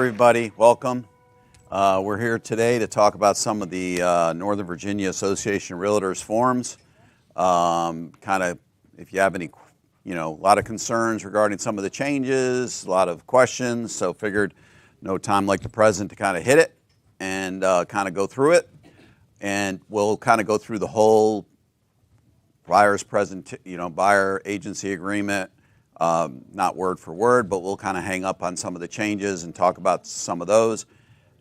everybody. Welcome. We're here today to talk about some of the Northern Virginia Association of Realtors forms. Kind of, if you have any, a lot of concerns regarding some of the changes, a lot of questions. So figured no time like the present to kind of hit it and kind of go through it. And we'll kind of go through the whole buyer agency agreement. Not word for word, but we'll kind of hang up on some of the changes and talk about some of those,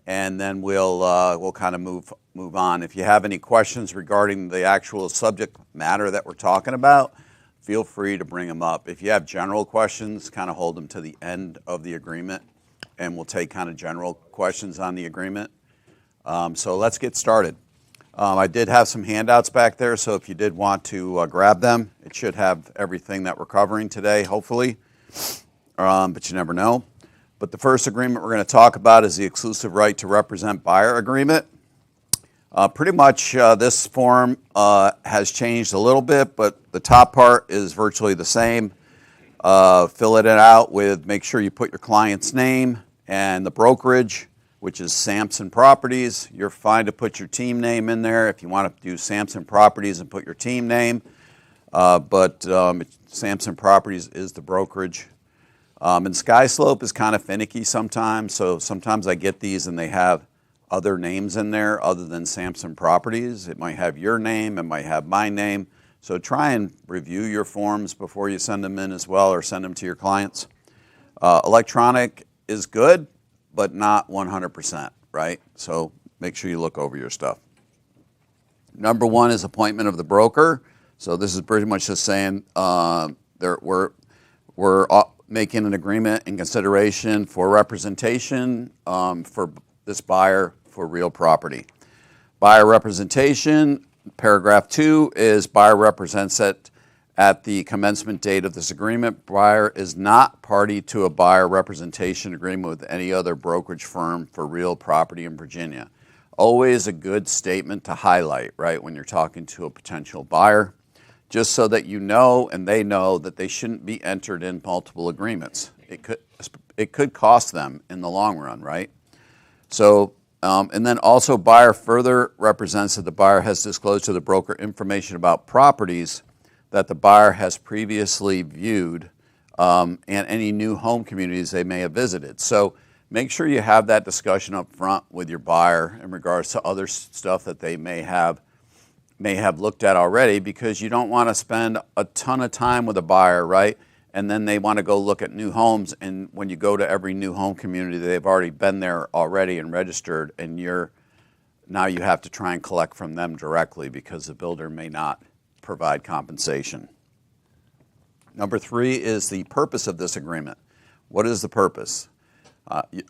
and then we'll kind of move on. If you have any questions regarding the actual subject matter that we're talking about, feel free to bring them up. If you have general questions, kind of hold them to the end of the agreement, and we'll take kind of general questions on the agreement. So let's get started. I did have some handouts back there, so if you did want to grab them, it should have everything that we're covering today, hopefully, but you never know. But the first agreement we're going to talk about is the exclusive right to represent buyer agreement. Pretty much this form has changed a little bit, but the top part is virtually the same. Fill it out with, make sure you put your client's name and the brokerage, which is Sampson Properties. You're fine to put your team name in there if you want to do Sampson Properties and put your team name. But Sampson Properties is the brokerage. And Sky Slope is kind of finicky sometimes. So sometimes I get these and they have other names in there other than Sampson Properties. It might have your name, it might have my name. So try and review your forms before you send them in as well, or send them to your clients. Electronic is good, but not 100%, right? So make sure you look over your stuff. Number one is appointment of the broker. So this is pretty much just saying we're making an agreement in consideration for representation for this buyer for real property. Buyer representation, paragraph 2 is buyer represents it at the commencement date of this agreement. Buyer is not party to a buyer representation agreement with any other brokerage firm for real property in Virginia. Always a good statement to highlight, right, when you're talking to a potential buyer, just so that you know and they know that they shouldn't be entered in multiple agreements. It could cost them in the long run, right? So, and then also buyer further represents that the buyer has disclosed to the broker information about properties that the buyer has previously viewed and any new home communities they may have visited. So make sure you have that discussion up front with your buyer in regards to other stuff that they may have looked at already, because you don't want to spend a ton of time with a buyer, right? And then they want to go look at new homes, and when you go to every new home community, they've already been there already and registered, and now you have to try and collect from them directly because the builder may not provide compensation. Number 3 is the purpose of this agreement. What is the purpose?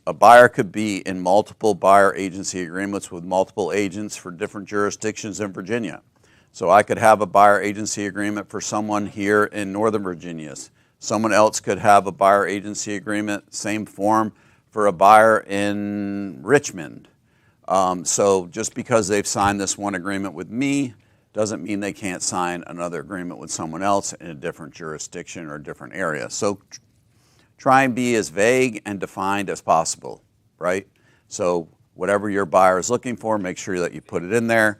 A buyer could be in multiple buyer agency agreements with multiple agents for different jurisdictions in Virginia. So I could have a buyer agency agreement for someone here in Northern Virginia. Someone else could have a buyer agency agreement, same form, for a buyer in Richmond. So just because they've signed this one agreement with me doesn't mean they can't sign another agreement with someone else in a different jurisdiction or a different area. So try and be as vague and defined as possible, right? So whatever your buyer is looking for, make sure that you put it in there,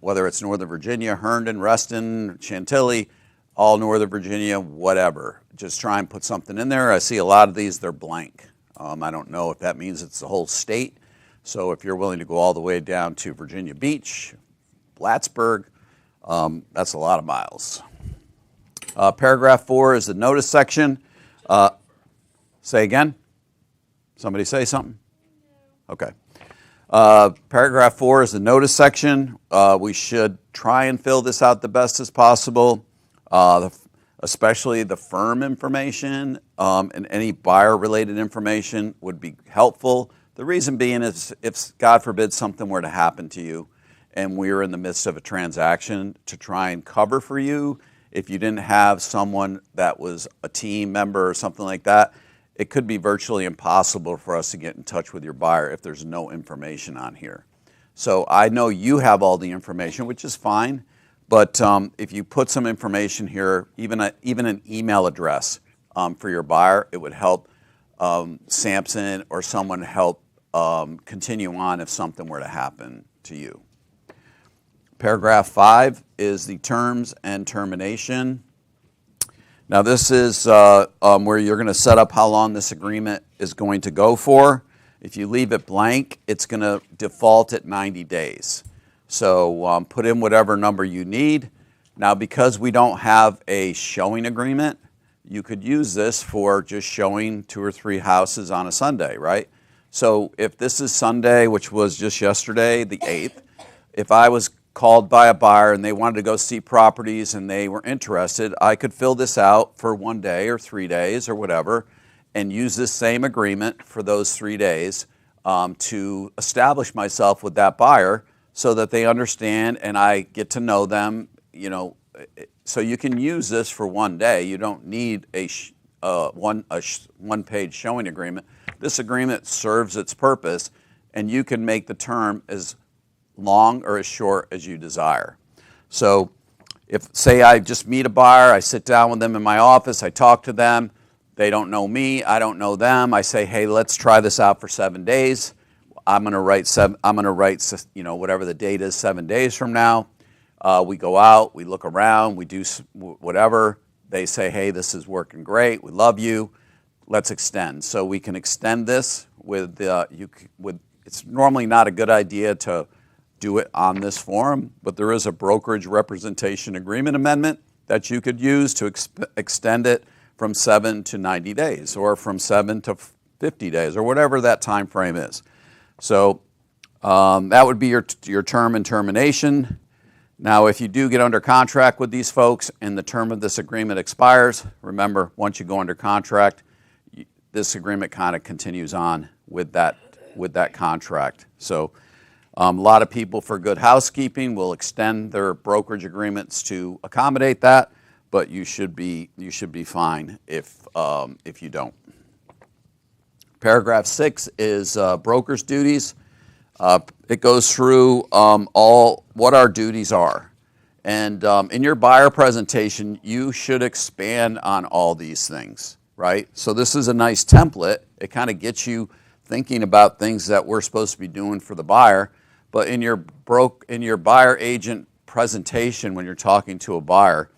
whether it's Northern Virginia, Herndon, Reston, Chantilly, all Northern Virginia, whatever. Just try and put something in there. I see a lot of these, they're blank. I don't know if that means it's the whole state. So if you're willing to go all the way down to Virginia Beach, Plattsburgh, that's a lot of miles. Paragraph 4 is the notice section. Say again? Somebody say something? Okay. Paragraph 4 is the notice section. We should try and fill this out the best as possible, especially the firm information and any buyer-related information would be helpful. The reason being is if, God forbid, something were to happen to you, and we were in the midst of a transaction, to try and cover for you. If you didn't have someone that was a team member or something like that, it could be virtually impossible for us to get in touch with your buyer if there's no information on here. So I know you have all the information, which is fine, but if you put some information here, even an email address for your buyer, it would help Sampson or someone help continue on if something were to happen to you. Paragraph 5 is the terms and termination. Now this is where you're going to set up how long this agreement is going to go for. If you leave it blank, it's going to default at 90 days. So put in whatever number you need. Now because we don't have a showing agreement, you could use this for just showing 2 or 3 houses on a Sunday, right? So if this is Sunday, which was just yesterday, the 8th, if I was called by a buyer and they wanted to go see properties and they were interested, I could fill this out for 1 day or 3 days or whatever and use this same agreement for those 3 days to establish myself with that buyer so that they understand and I get to know them, you know. So you can use this for 1 day. You don't need a one-page showing agreement. This agreement serves its purpose, and you can make the term as long or as short as you desire. So if, say, I just meet a buyer, I sit down with them in my office, I talk to them, they don't know me, I don't know them, I say, hey, let's try this out for 7 days. I'm going to write, you know, whatever the date is, 7 days from now. We go out, we look around, we do whatever. They say, hey, this is working great, we love you, let's extend. So we can extend this with, it's normally not a good idea to do it on this form, but there is a brokerage representation agreement amendment that you could use to extend it from 7 to 90 days or from 7 to 50 days or whatever that time frame is. So that would be your term and termination. Now, if you do get under contract with these folks and the term of this agreement expires, remember, once you go under contract, this agreement kind of continues on with that contract. So a lot of people, for good housekeeping, will extend their brokerage agreements to accommodate that, but you should be fine if you don't. Paragraph 6 is broker's duties. It goes through all what our duties are. And in your buyer presentation, you should expand on all these things, right? So this is a nice template. It kind of gets you thinking about things that we're supposed to be doing for the buyer. But in your buyer agent presentation, when you're talking to a buyer,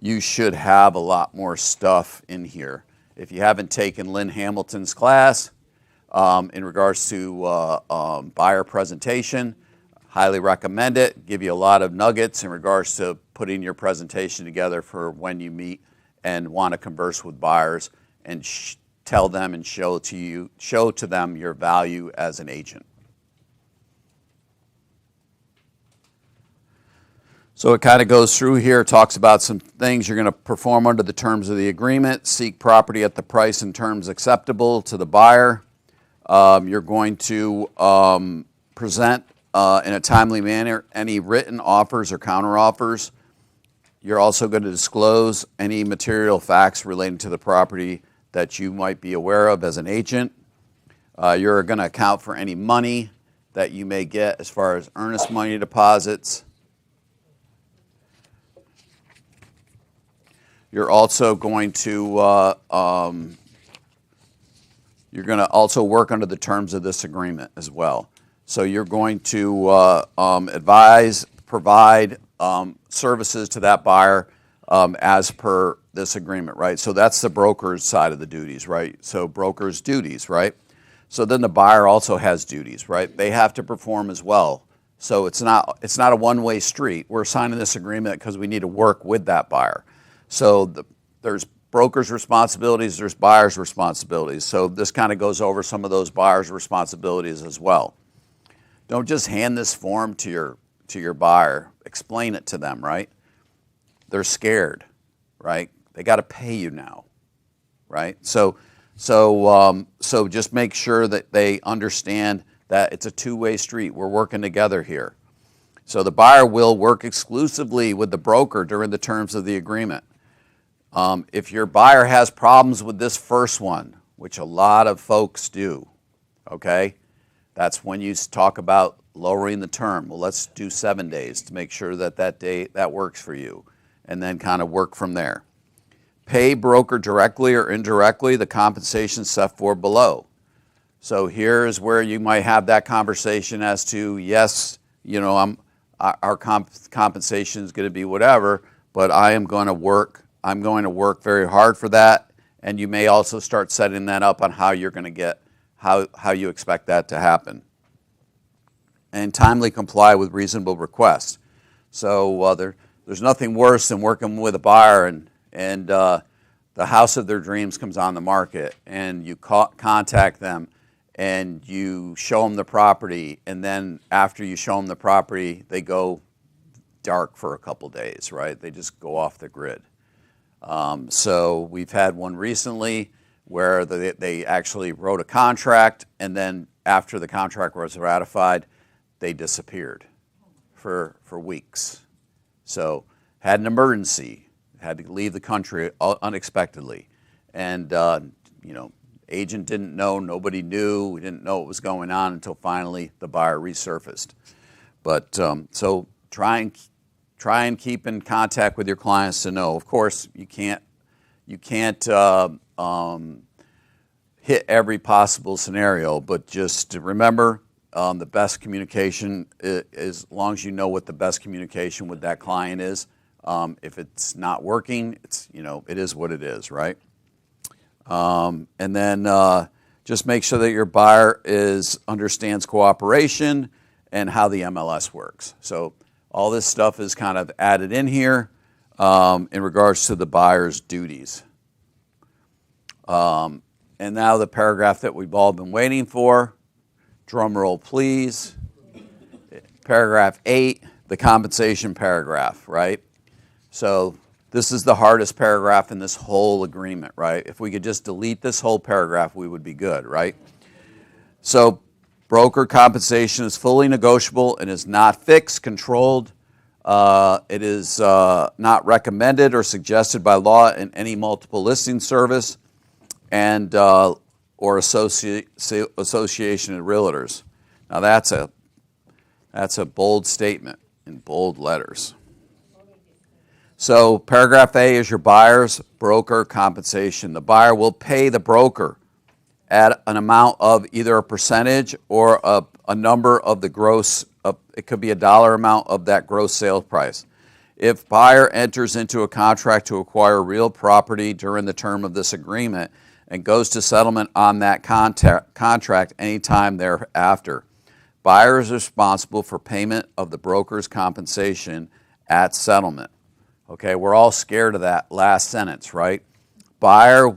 you should have a lot more stuff in here. If you haven't taken Lynn Hamilton's class, in regards to buyer presentation, highly recommend it. Give you a lot of nuggets in regards to putting your presentation together for when you meet and want to converse with buyers and tell them and show to them your value as an agent. So it kind of goes through here, talks about some things you're going to perform under the terms of the agreement, seek property at the price and terms acceptable to the buyer. You're going to present in a timely manner any written offers or counteroffers. You're also going to disclose any material facts relating to the property that you might be aware of as an agent. You're going to account for any money that you may get as far as earnest money deposits. You're also going to also work under the terms of this agreement as well. So you're going to provide services to that buyer as per this agreement, right? So that's the broker's side of the duties, right? So broker's duties, right? So then the buyer also has duties, right? They have to perform as well. So it's not a one-way street. We're signing this agreement because we need to work with that buyer. So there's broker's responsibilities, there's buyer's responsibilities. So this kind of goes over some of those buyer's responsibilities as well. Don't just hand this form to your buyer. Explain it to them, right? They're scared, right? They got to pay you now, right? So just make sure that they understand that it's a two-way street. We're working together here. So the buyer will work exclusively with the broker during the terms of the agreement. If your buyer has problems with this first one, which a lot of folks do, okay, that's when you talk about lowering the term. Well, let's do 7 days to make sure that that works for you, and then kind of work from there. pay broker directly or indirectly, the compensation set forth below. So here is where you might have that conversation as to, yes, you know, our compensation is going to be whatever, but I'm going to work very hard for that. And you may also start setting that up on how you're going to get, how you expect that to happen. And timely comply with reasonable requests. So there's nothing worse than working with a buyer and the house of their dreams comes on the market, and you contact them and you show them the property, and then after you show them the property, they go dark for a couple days, right? They just go off the grid. So we've had one recently where they actually wrote a contract, and then after the contract was ratified, they disappeared for weeks. So had an emergency, had to leave the country unexpectedly, and you know, agent didn't know, nobody knew, we didn't know what was going on until finally the buyer resurfaced. But so try and keep in contact with your clients to know. Of course, you can't hit every possible scenario, but just remember the best communication is, as long as you know what the best communication with that client is. If it's not working, it's, you know, it is what it is, right? And then just make sure that your buyer understands cooperation and how the MLS works. So all this stuff is kind of added in here in regards to the buyer's duties. And now the paragraph that we've all been waiting for. Drum roll, please. Paragraph 8, the compensation paragraph, right? So this is the hardest paragraph in this whole agreement, right? If we could just delete this whole paragraph, we would be good, right? So broker compensation is fully negotiable and is not fixed, controlled. It is not recommended or suggested by law in any multiple listing service and or association of realtors. Now that's a bold statement in bold letters. So paragraph A is your buyer's broker compensation. The buyer will pay the broker at an amount of either a percentage or a number of the gross, it could be a dollar amount of that gross sales price. If buyer enters into a contract to acquire real property during the term of this agreement and goes to settlement on that contract anytime thereafter, buyer is responsible for payment of the broker's compensation at settlement. Okay, we're all scared of that last sentence, right? Buyer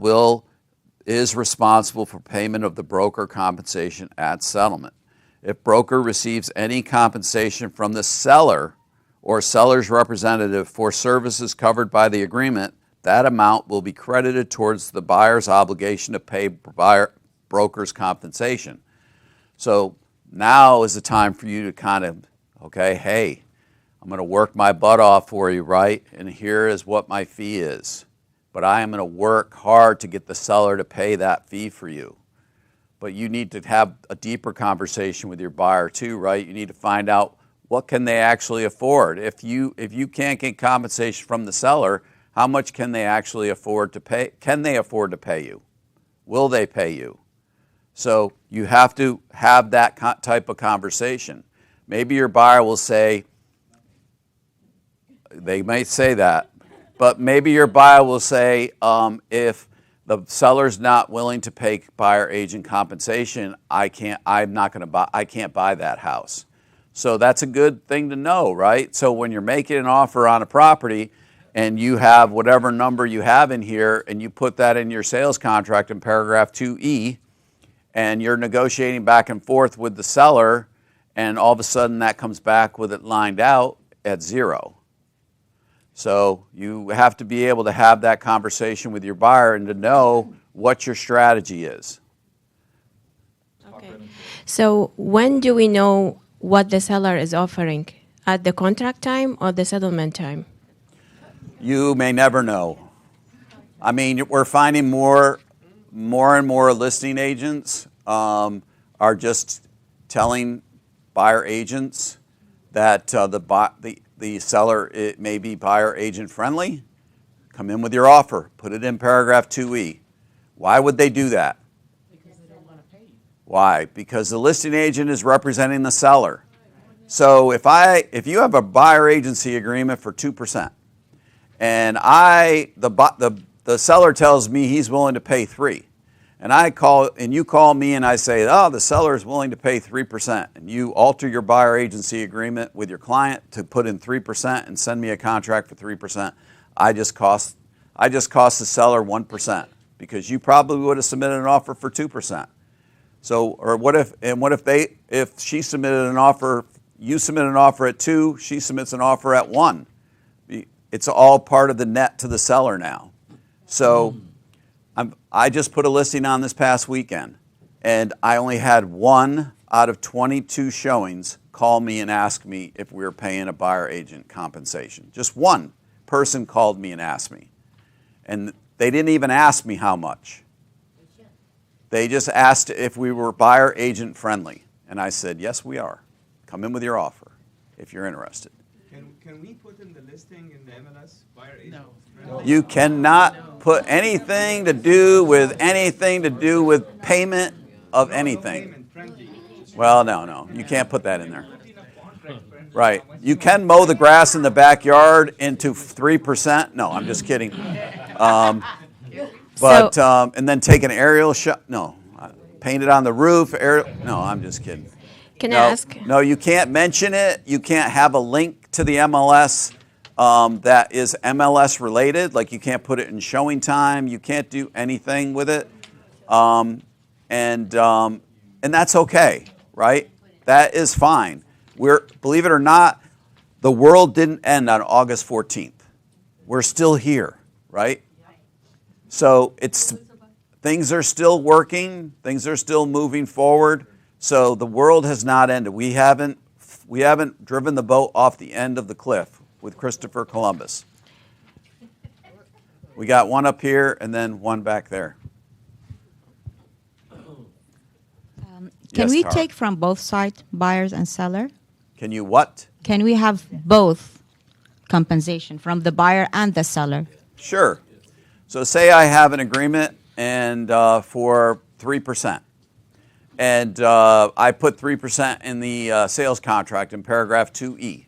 is responsible for payment of the broker compensation at settlement. If broker receives any compensation from the seller or seller's representative for services covered by the agreement, that amount will be credited towards the buyer's obligation to pay broker's compensation. So now is the time for you to kind of, okay, hey, I'm going to work my butt off for you, right? And here is what my fee is. But I am going to work hard to get the seller to pay that fee for you. But you need to have a deeper conversation with your buyer too, right? You need to find out what can they actually afford. If you can't get compensation from the seller, how much can they actually afford to pay? Can they afford to pay you? Will they pay you? So you have to have that type of conversation. Maybe your buyer will say, they may say that, but maybe your buyer will say, if the seller's not willing to pay buyer agent compensation, I can't buy that house. So that's a good thing to know, right? So when you're making an offer on a property and you have whatever number you have in here and you put that in your sales contract in paragraph 2E and you're negotiating back and forth with the seller and all of a sudden that comes back with it lined out at 0. So you have to be able to have that conversation with your buyer and to know what your strategy is. Okay. So when do we know what the seller is offering? At the contract time or the settlement time? You may never know. I mean, we're finding more and more listing agents are just telling buyer agents that the seller, it may be buyer agent friendly, come in with your offer, put it in paragraph 2E. Why would they do that? Because they don't want to pay you. Why? Because the listing agent is representing the seller. So if you have a buyer agency agreement for 2%, and the seller tells me he's willing to pay 3%, and you call me and I say, oh, the seller is willing to pay 3%, and you alter your buyer agency agreement with your client to put in 3% and send me a contract for 3%, I just cost the seller 1%, because you probably would have submitted an offer for 2%. So, or if she submitted an offer, you submit an offer at 2, she submits an offer at 1. It's all part of the net to the seller now. So I just put a listing on this past weekend, and I only had 1 out of 22 showings call me and ask me if we were paying a buyer agent compensation. Just 1 person called me and asked me. And they didn't even ask me how much. They just asked if we were buyer agent friendly. And I said, yes, we are. Come in with your offer if you're interested. Can we put in the listing in the MLS buyer agent? No. You cannot put anything to do with payment of anything. Payment friendly. Well, no, you can't put that in there. Right. You can mow the grass in the backyard into 3%. No, I'm just kidding. And then take an aerial shot. No, paint it on the roof. No, I'm just kidding. Can I ask? No, you can't mention it. You can't have a link to the MLS that is MLS related. Like you can't put it in showing time. You can't do anything with it. And that's okay, right? That is fine. Believe it or not, the world didn't end on August 14th. We're still here, right? So things are still working. Things are still moving forward. So the world has not ended. We haven't driven the boat off the end of the cliff with Christopher Columbus. We got one up here and then one back there. Can Yes, we Tara. take from both sides, buyers and seller? Can you what? Can we have both compensation from the buyer and the seller? Sure. So say I have an agreement and for 3%. And I put 3% in the sales contract in paragraph 2E.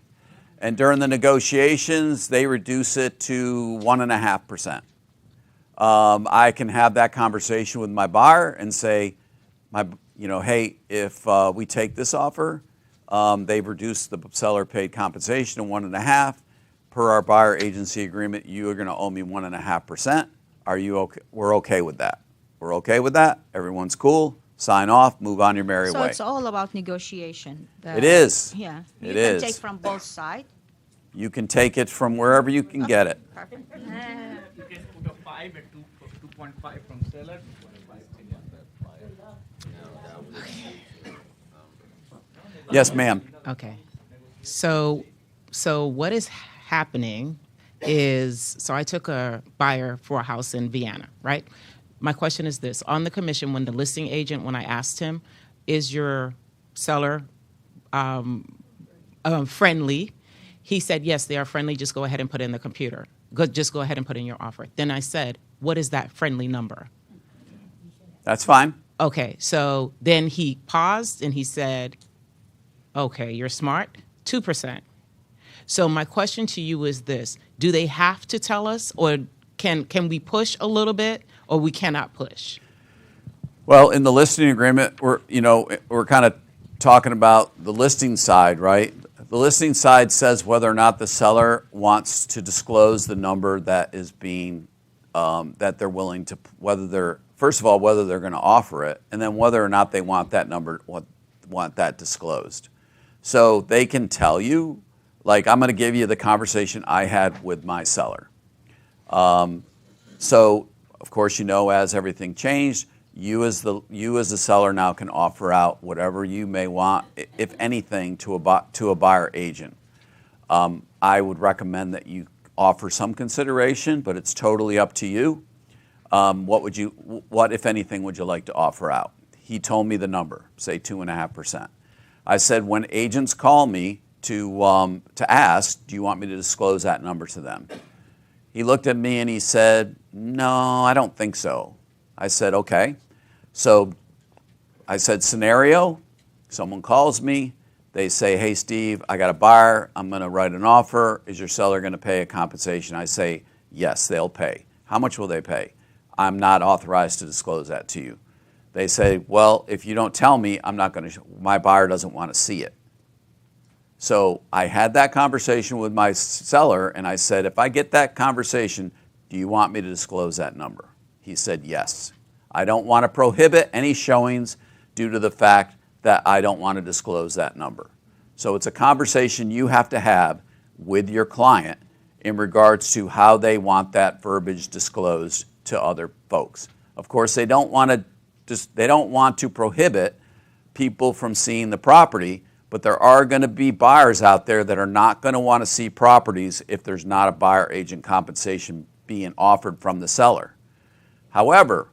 And during the negotiations, they reduce it to 1.5%. I can have that conversation with my buyer and say, hey, if we take this offer, they've reduced the seller paid compensation to 1.5%. Per our buyer agency agreement, you are going to owe me 1.5%. Are you okay? We're okay with that. We're okay with that. Everyone's cool. Sign off. Move on your merry So way. it's all about negotiation. It is. Yeah. It You is. can take from both sides. You can take it from wherever you can get it. Perfect. You can put a 5 at 2.5 from seller, 2.5 Yes, ma'am. Okay. So what is happening is, so I took a buyer for a house in Vienna, right? My question is this. On the commission, when the listing agent, when I asked him, is your seller friendly? He said, yes, they are friendly. Just go ahead and put it in the computer. Just go ahead and put in your offer. Then I said, what is that friendly number? That's fine. Okay, so then he paused and he said, okay, you're smart, 2%. So my question to you is this: do they have to tell us, or can we push a little bit, or we cannot push? Well, in the listing agreement, we're kind of talking about the listing side, right? The listing side says whether or not the seller wants to disclose the number that is being that they're willing to, first of all, whether they're going to offer it, and then whether or not they want that number, want that disclosed. So they can tell you, like, I'm going to give you the conversation I had with my seller. So, of course, as everything changed, you as the seller now can offer out whatever you may want, if anything, to a buyer agent. I would recommend that you offer some consideration, but it's totally up to you. What if anything would you like to offer out? He told me the number, say 2.5%. I said, when agents call me to ask, do you want me to disclose that number to them? He looked at me and he said, no, I don't think so. I said, okay. So I said, scenario, someone calls me, they say, hey, Steve, I got a buyer, I'm going to write an offer. Is your seller going to pay a compensation? I say, yes, they'll pay. How much will they pay? I'm not authorized to disclose that to you. They say, well, if you don't tell me, I'm not going to, my buyer doesn't want to see it. So I had that conversation with my seller, and I said, if I get that conversation, do you want me to disclose that number? He said, yes. I don't want to prohibit any showings due to the fact that I don't want to disclose that number. So it's a conversation you have to have with your client in regards to how they want that verbiage disclosed to other folks. Of course, they don't want to prohibit people from seeing the property, but there are going to be buyers out there that are not going to want to see properties if there's not a buyer agent compensation being offered from the seller. However,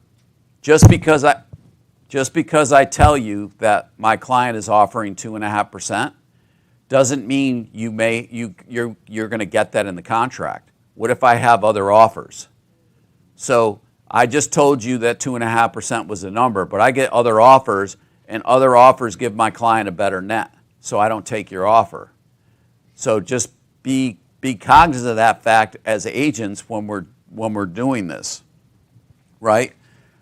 just because I tell you that my client is offering 2.5% doesn't mean you're going to get that in the contract. What if I have other offers? So I just told you that 2.5% was the number, but I get other offers, and other offers give my client a better net. So I don't take your offer. So just be cognizant of that fact as agents when we're doing this, right?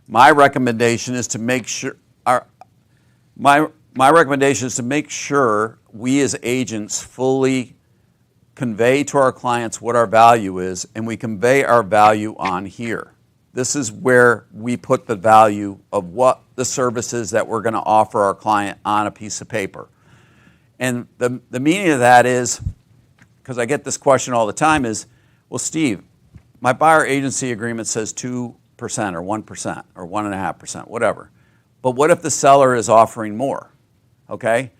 My recommendation is to make sure my recommendation is to make sure we as agents fully convey to our clients what our value is, and we convey our value on here. This is where we put the value of what the services that we're going to offer our client on a piece of paper. And the meaning of that is, because I get this question all the time, is, well, Steve, my buyer agency agreement says 2% or 1% or 1.5%, whatever. But what if the seller is offering more? Okay?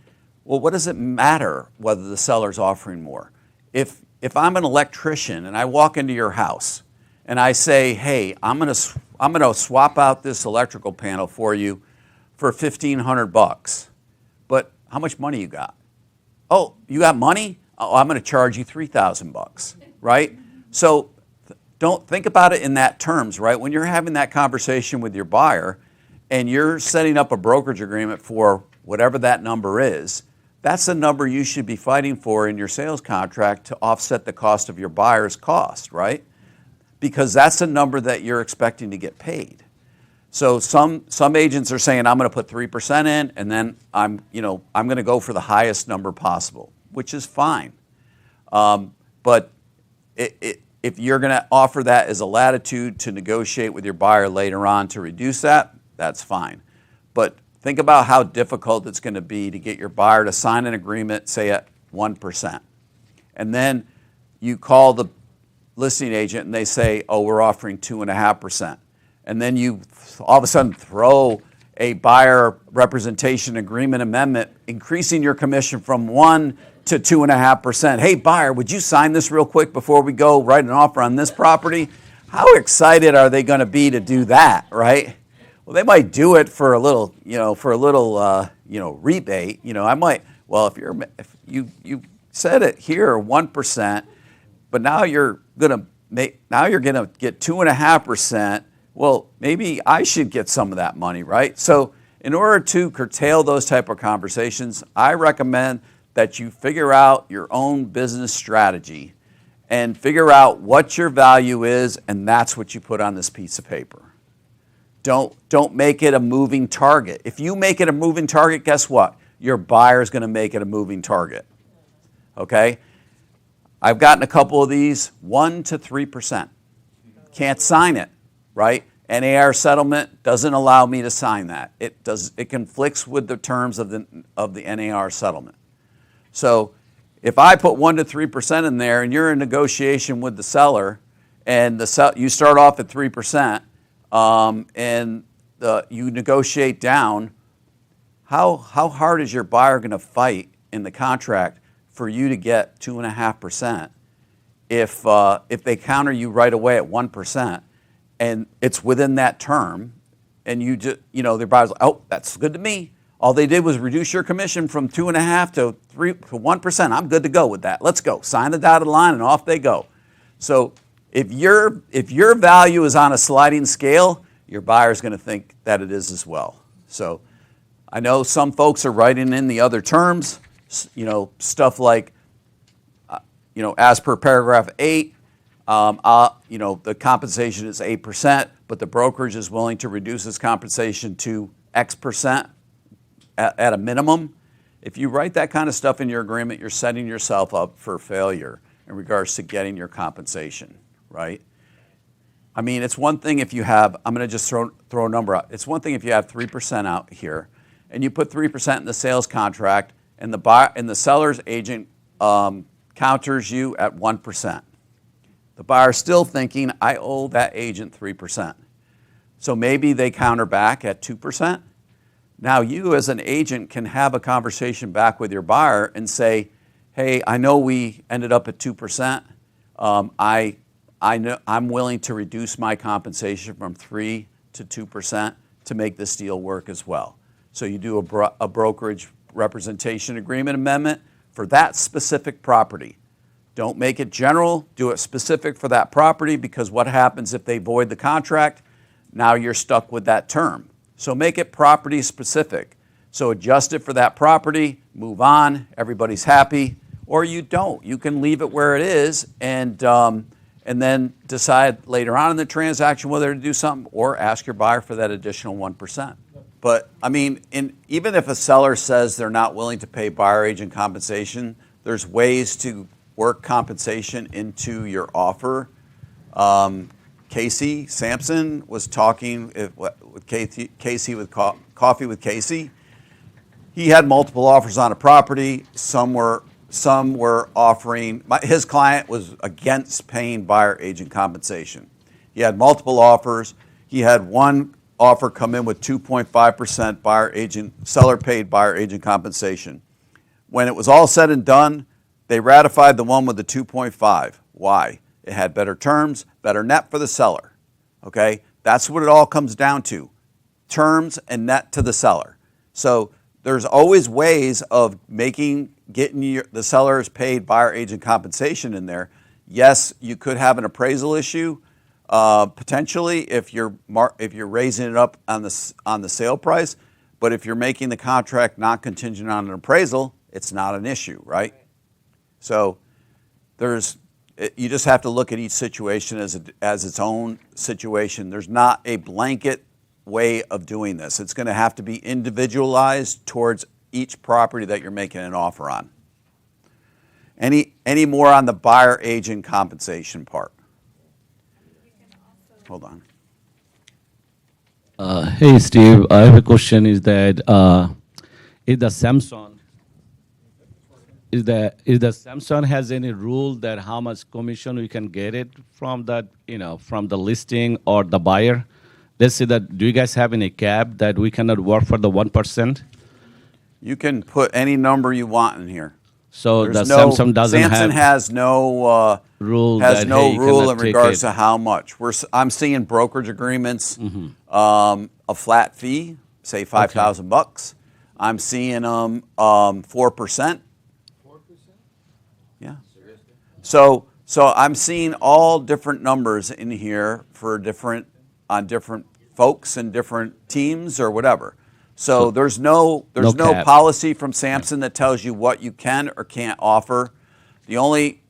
Well, what does it matter whether the seller's offering more? If I'm an electrician and I walk into your house and I say, hey, I'm gonna swap out this electrical panel for you for $1,500, but how much money you got? Oh, you got money? Oh, I'm going to charge you $3,000, right? So don't think about it in that terms, right? When you're having that conversation with your buyer and you're setting up a brokerage agreement for whatever that number is, that's the number you should be fighting for in your sales contract to offset the cost of your buyer's cost, right? Because that's the number that you're expecting to get paid. So some agents are saying, I'm going to put 3% in, and then I'm going to go for the highest number possible, which is fine. But if you're going to offer that as a latitude to negotiate with your buyer later on to reduce that, that's fine. But think about how difficult it's going to be to get your buyer to sign an agreement, say at 1%. And then you call the listing agent and they say, oh, we're offering 2.5%. And then you all of a sudden throw a buyer representation agreement amendment, increasing your commission from 1 to 2.5%. Hey, buyer, would you sign this real quick before we go write an offer on this property? How excited are they going to be to do that, right? Well, they might do it for a little, rebate. I might. Well, if you said it here 1%, but now you're going to get 2.5%. Well, maybe I should get some of that money, right? So in order to curtail those type of conversations, I recommend that you figure out your own business strategy and figure out what your value is, and that's what you put on this piece of paper. Don't make it a moving target. If you make it a moving target, guess what? Your buyer is going to make it a moving target. Okay? I've gotten a couple of these, 1 to 3%. Can't sign it. Right? NAR settlement doesn't allow me to sign that. It conflicts with the terms of the NAR settlement. So if I put 1 to 3% in there and you're in negotiation with the seller and you start off at 3% and you negotiate down, how hard is your buyer going to fight in the contract for you to get 2.5% if they counter you right away at 1%? And it's within that term, and their buyer's like, oh, that's good to me. All they did was reduce your commission from 2.5% to 1%. I'm good to go with that. Let's go. Sign the dotted line, and off they go. So if your value is on a sliding scale, your buyer's going to think that it is as well. So I know some folks are writing in the other terms, stuff like, as per paragraph 8, the compensation is 8%, but the brokerage is willing to reduce its compensation to X percent at a minimum. If you write that kind of stuff in your agreement, you're setting yourself up for failure in regards to getting your compensation, right? I mean, it's one thing if you have, I'm going to just throw a number out. It's one thing if you have 3% out here, and you put 3% in the sales contract, and the seller's agent counters you at 1%. The buyer's still thinking, I owe that agent 3%. So maybe they counter back at 2%. Now you as an agent can have a conversation back with your buyer and say, hey, I know we ended up at 2%. I'm willing to reduce my compensation from 3 to 2% to make this deal work as well. So you do a brokerage representation agreement amendment for that specific property. Don't make it general, do it specific for that property, because what happens if they void the contract? Now you're stuck with that term. So make it property specific. So adjust it for that property, move on, everybody's happy, or you don't. You can leave it where it is and then decide later on in the transaction whether to do something or ask your buyer for that additional 1%. But I mean, even if a seller says they're not willing to pay buyer agent compensation, there's ways to work compensation into your offer. Casey Sampson was talking with Casey with Coffee with Casey. He had multiple offers on a property. Some were offering. His client was against paying buyer agent compensation. He had multiple offers. He had one offer come in with 2.5% seller paid buyer agent compensation. When it was all said and done, they ratified the one with the 2.5. Why? It had better terms, better net for the seller. Okay? That's what it all comes down to. Terms and net to the seller. So there's always ways of getting the seller's paid buyer agent compensation in there. Yes, you could have an appraisal issue potentially if you're raising it up on the sale price, but if you're making the contract not contingent on an appraisal, it's not an issue, right? So you just have to look at each situation as its own situation. There's not a blanket way of doing this. It's going to have to be individualized towards each property that you're making an offer on. Any more on the buyer agent compensation part? Hold on. Hey Steve, I have a question. Is that is the Samsung has any rule that how much commission we can get it from that, from the listing or the buyer? Let's say that, do you guys have any cap that we cannot work for the 1%? You can put any number you want in here. So Samsung Samsung has no rule in regards to how much. I'm seeing brokerage agreements, a flat fee, say $5,000. I'm seeing them 4%. Yeah. So I'm seeing all different numbers in here for different folks and different teams or whatever. So there's no policy from Samsung that tells you what you can or can't offer. The only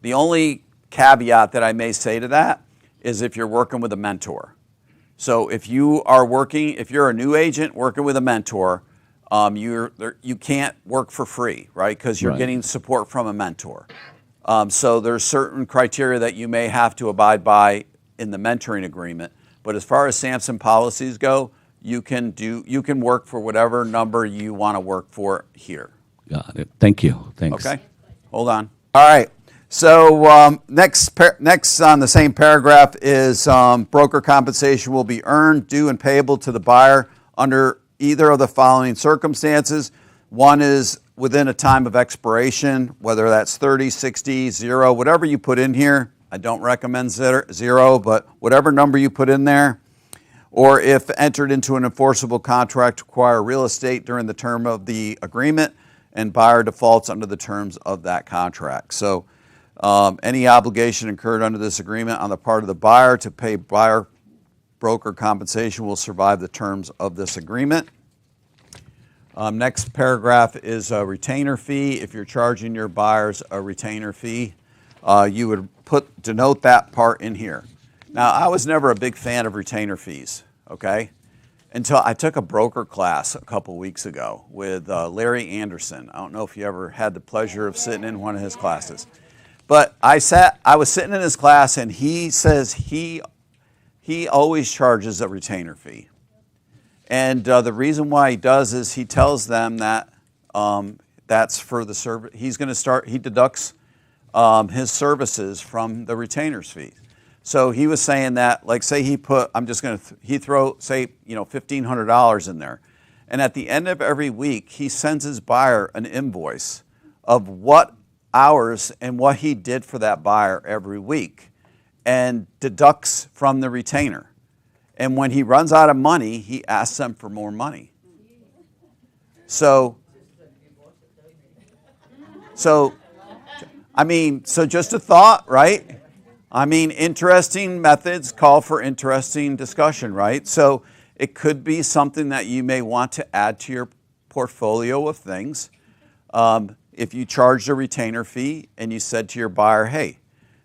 caveat that I may say to that is if you're working with a mentor. So if you're a new agent working with a mentor, you can't work for free, right? Because you're getting support from a mentor. So there's certain criteria that you may have to abide by in the mentoring agreement. But as far as Samsung policies go, you can work for whatever number you want to work for here. Got it. Thank you. Thanks. Okay. Hold on. All right. So next on the same paragraph is broker compensation will be earned, due, and payable to the buyer under either of the following circumstances. One is within a time of expiration, whether that's 30, 60, 0, whatever you put in here. I don't recommend 0, but whatever number you put in there. Or if entered into an enforceable contract to acquire real estate during the term of the agreement and buyer defaults under the terms of that contract. So Any obligation incurred under this agreement on the part of the buyer to pay buyer broker compensation will survive the terms of this agreement. Next paragraph is a retainer fee. If you're charging your buyers a retainer fee, you would denote that part in here. Now, I was never a big fan of retainer fees, okay? Until I took a broker class a couple weeks ago with Larry Anderson. I don't know if you ever had the pleasure of sitting in one of his classes. But I was sitting in his class, and he says he always charges a retainer fee. And the reason why he does is he tells them that that's for the service. He deducts his services from the retainer's fee. So he was saying that, like, say he throw, say, $1,500 in there. And at the end of every week, he sends his buyer an invoice of what hours and what he did for that buyer every week and deducts from the retainer. And when he runs out of money, he asks them for more money. So just a thought, right? I mean, interesting methods call for interesting discussion, right? So it could be something that you may want to add to your portfolio of things. If you charged a retainer fee and you said to your buyer, hey,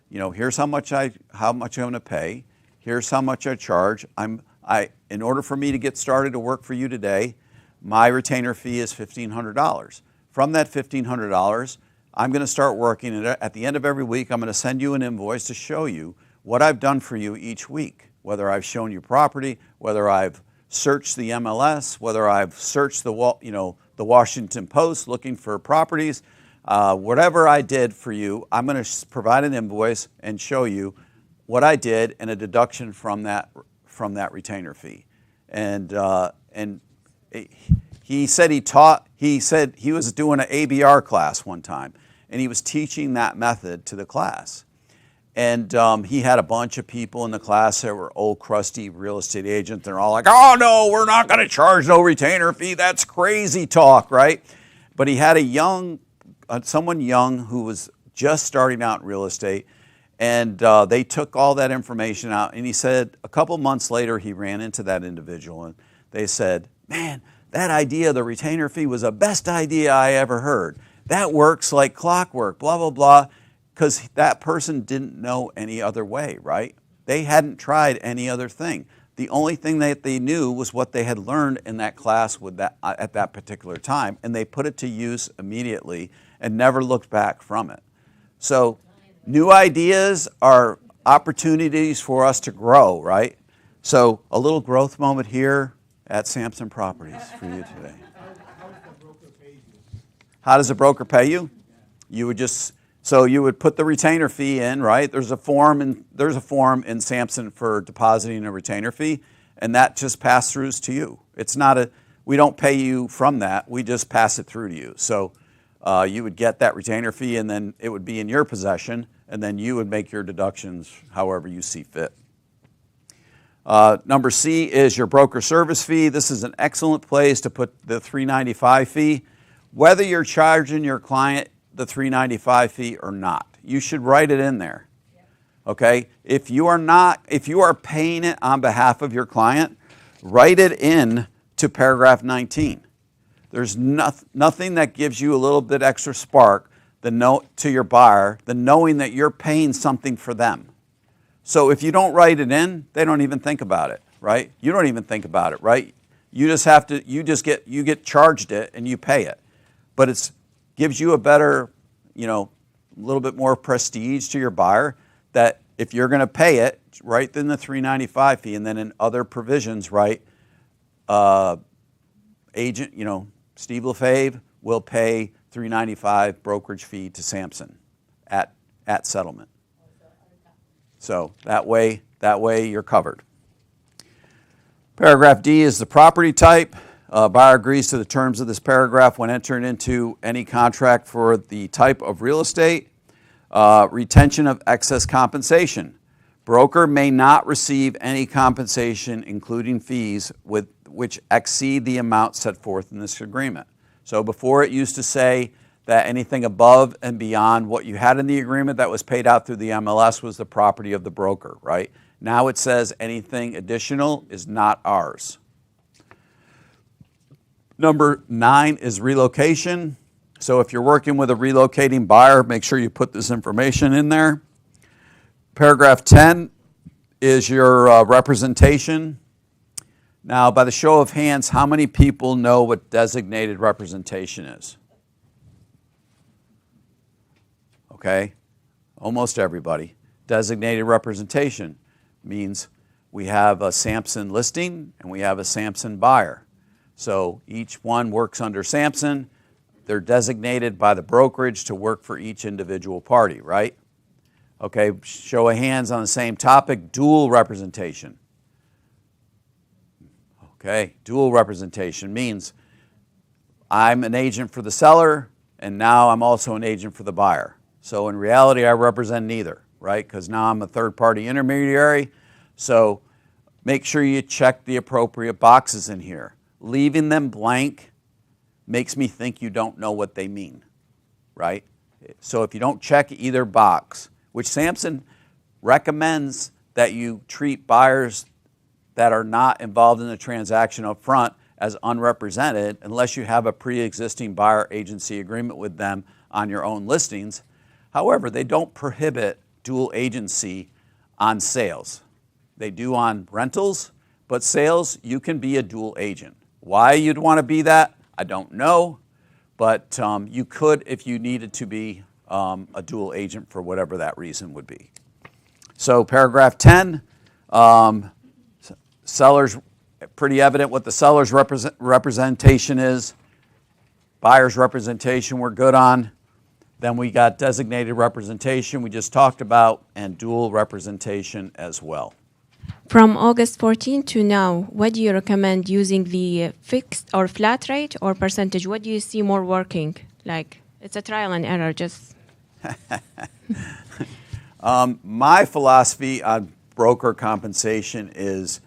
here's how much I'm going to pay. Here's how much I charge. In order for me to get started to work for you today, my retainer fee is $1,500. From that $1,500, I'm going to start working, and at the end of every week, I'm going to send you an invoice to show you what I've done for you each week, whether I've shown you property, whether I've searched the MLS, whether I've searched the Washington Post looking for properties, whatever I did for you, I'm going to provide an invoice and show you what I did and a deduction from that retainer fee. And he said he was doing an ABR class one time, and he was teaching that method to the class. And he had a bunch of people in the class that were old, crusty real estate agents. They're all like, oh, no, we're not going to charge no retainer fee. That's crazy talk, right? But he had someone young who was just starting out in real estate, and they took all that information out. And he said a couple months later, he ran into that individual, and they said, man, that idea, the retainer fee, was the best idea I ever heard. That works like clockwork, blah, blah, blah. Because that person didn't know any other way, right? They hadn't tried any other thing. The only thing that they knew was what they had learned in that class at that particular time, and they put it to use immediately and never looked back from it. So new ideas are opportunities for us to grow, right? So a little growth moment here at Sampson Properties for you today. How does the broker pay you? So you would put the retainer fee in, right? There's a form in Sampson for depositing a retainer fee, and that just pass-throughs to you. We don't pay you from that. We just pass it through to you. So you would get that retainer fee, and then it would be in your possession, and then you would make your deductions however you see fit. Number C is your broker service fee. This is an excellent place to put the $395 fee. Whether you're charging your client the $395 fee or not, you should write it in there. Okay? If you are paying it on behalf of your client, write it in to paragraph 19. There's nothing that gives you a little bit extra spark to your buyer than knowing that you're paying something for them. So if you don't write it in, they don't even think about it, right? You don't even think about it, right? You get charged it and you pay it. But it gives you a better, a little bit more prestige to your buyer that if you're going to pay it, write in the $395 fee, and then in other provisions, write agent, Steve Lefave will pay $395 brokerage fee to Sampson at settlement. So that way you're covered. Paragraph D is the property type. Buyer agrees to the terms of this paragraph when entering into any contract for the type of real estate. Retention of excess compensation. Broker may not receive any compensation, including fees, which exceed the amount set forth in this agreement. So before it used to say that anything above and beyond what you had in the agreement that was paid out through the MLS was the property of the broker, right? Now it says anything additional is not ours. Number 9 is relocation. So if you're working with a relocating buyer, make sure you put this information in there. Paragraph 10 is your representation. Now, by the show of hands, how many people know what designated representation is? Okay, almost everybody. Designated representation means we have a Sampson listing and we have a Sampson buyer. So each one works under Sampson. They're designated by the brokerage to work for each individual party, right? Okay, show of hands on the same topic, dual representation. Okay, dual representation means I'm an agent for the seller and now I'm also an agent for the buyer. So in reality, I represent neither, right? Because now I'm a third-party intermediary. So make sure you check the appropriate boxes in here. Leaving them blank makes me think you don't know what they mean, right? So if you don't check either box, which Sampson recommends that you treat buyers that are not involved in the transaction up front as unrepresented unless you have a pre-existing buyer agency agreement with them on your own listings. However, they don't prohibit dual agency on sales. They do on rentals, but sales, you can be a dual agent. Why you'd want to be that, I don't know, but you could if you needed to be a dual agent for whatever that reason would be. So paragraph 10, sellers, pretty evident what the seller's representation is. Buyer's representation we're good on. Then we got designated representation we just talked about and dual representation as well. From August 14 to now, what do you recommend using the fixed or flat rate or percentage? What do you see more working? Like, it's a trial and error, just. My philosophy on broker compensation is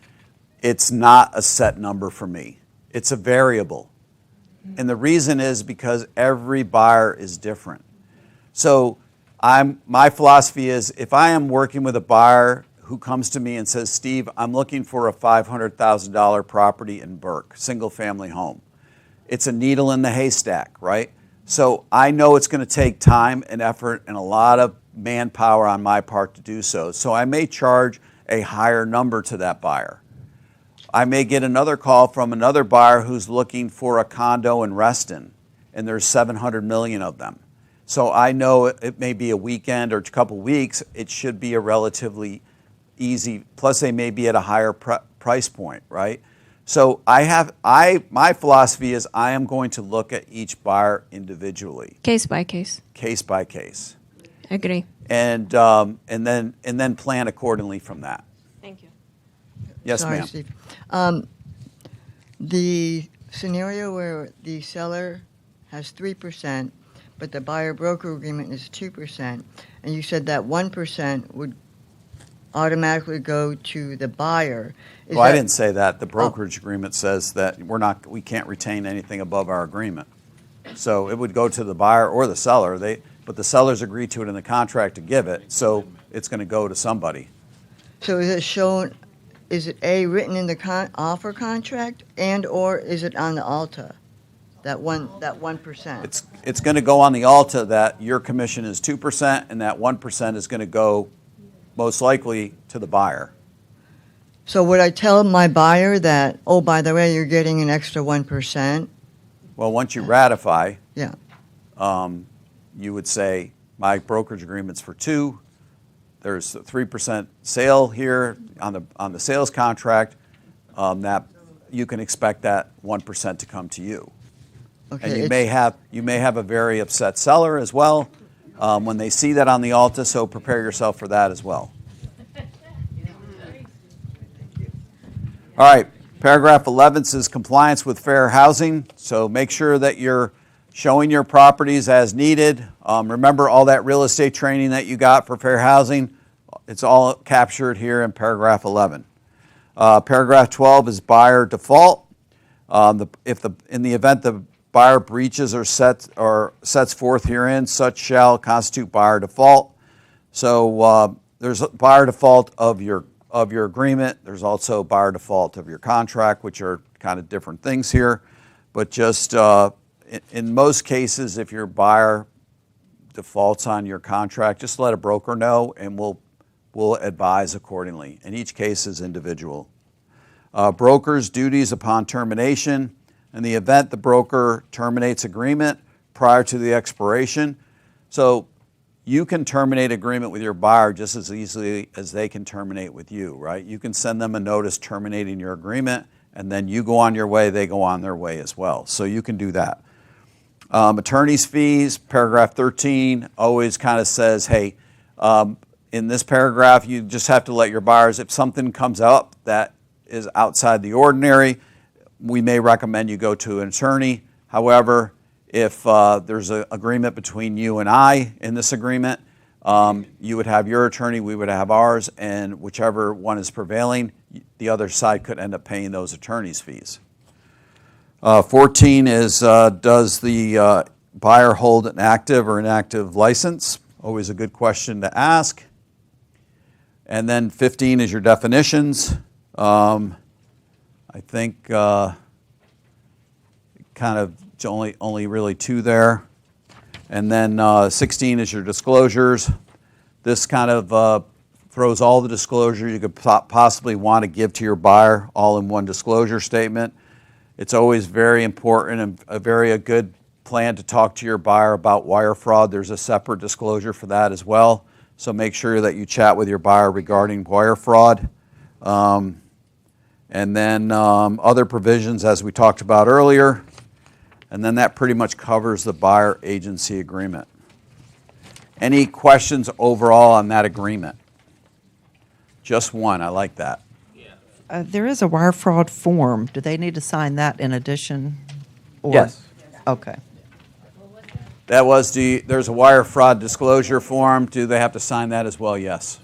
it's not a set number for me. It's a variable. And the reason is because every buyer is different. So my philosophy is if I am working with a buyer who comes to me and says, Steve, I'm looking for a $500,000 property in Burke, single family home. It's a needle in the haystack, right? So I know it's going to take time and effort and a lot of manpower on my part to do so. So I may charge a higher number to that buyer. I may get another call from another buyer who's looking for a condo in Reston, and there's 700 million of them. So I know it may be a weekend or a couple weeks. It should be a relatively easy, plus they may be at a higher price point, right? So my philosophy is I am going to look at each buyer individually. Case by case. Case by case. Agree. And then plan accordingly from that. Thank you. Yes, Sorry, ma'am. Steve. The scenario where the seller has 3%, but the buyer-broker agreement is 2%, and you said that 1% would automatically go to the buyer. Well, I didn't say that. The brokerage agreement says that we can't retain anything above our agreement. So it would go to the buyer or the seller. But the sellers agreed to it in the contract to give it, so it's going to go to somebody. So is it shown? Is it written in the offer contract, and or is it on the ALTA? That 1%. It's going to go on the ALTA that your commission is 2%, and that 1% is going to go most likely to the buyer. So would I tell my buyer that, oh, by the way, you're getting an extra 1%? Well, once you ratify, Yeah. you would say, my brokerage agreement's for 2%. There's a 3% sale here on the sales contract. That you can expect that 1% to come to you. Okay. And you may have a very upset seller as well when they see that on the ALTA. So prepare yourself for that as well. All right. Paragraph 11 says compliance with fair housing. So make sure that you're showing your properties as needed. Remember all that real estate training that you got for fair housing? It's all captured here in paragraph 11. Paragraph 12 is buyer default. In the event the buyer breaches or sets forth herein, such shall constitute buyer default. So there's a buyer default of your agreement. There's also buyer default of your contract, which are kind of different things here. But just in most cases, if your buyer defaults on your contract, just let a broker know, and we'll advise accordingly. And each case is individual. Broker's duties upon termination. In the event the broker terminates agreement prior to the expiration, so you can terminate agreement with your buyer just as easily as they can terminate with you, right? You can send them a notice terminating your agreement, and then you go on your way, they go on their way as well. So you can do that. Attorney's fees, paragraph 13, always kind of says, hey, in this paragraph, you just have to let your buyers, if something comes up that is outside the ordinary, we may recommend you go to an attorney. However, if there's an agreement between you and I in this agreement, you would have your attorney, we would have ours, and whichever one is prevailing, the other side could end up paying those attorney's fees. 14 is, does the buyer hold an active or inactive license? Always a good question to ask. And then 15 is your definitions. I think kind of only really two there. And then 16 is your disclosures. This kind of throws all the disclosure you could possibly want to give to your buyer all in one disclosure statement. It's always very important and a good plan to talk to your buyer about wire fraud. There's a separate disclosure for that as well. So make sure that you chat with your buyer regarding wire fraud. And then other provisions, as we talked about earlier. And then that pretty much covers the buyer agency agreement. Any questions overall on that agreement? Just one, I like that. There is a wire fraud form. Do they need to sign that in addition? Or? Yes. Okay. That was there's a wire fraud disclosure form. Do they have to sign that as well? Yes.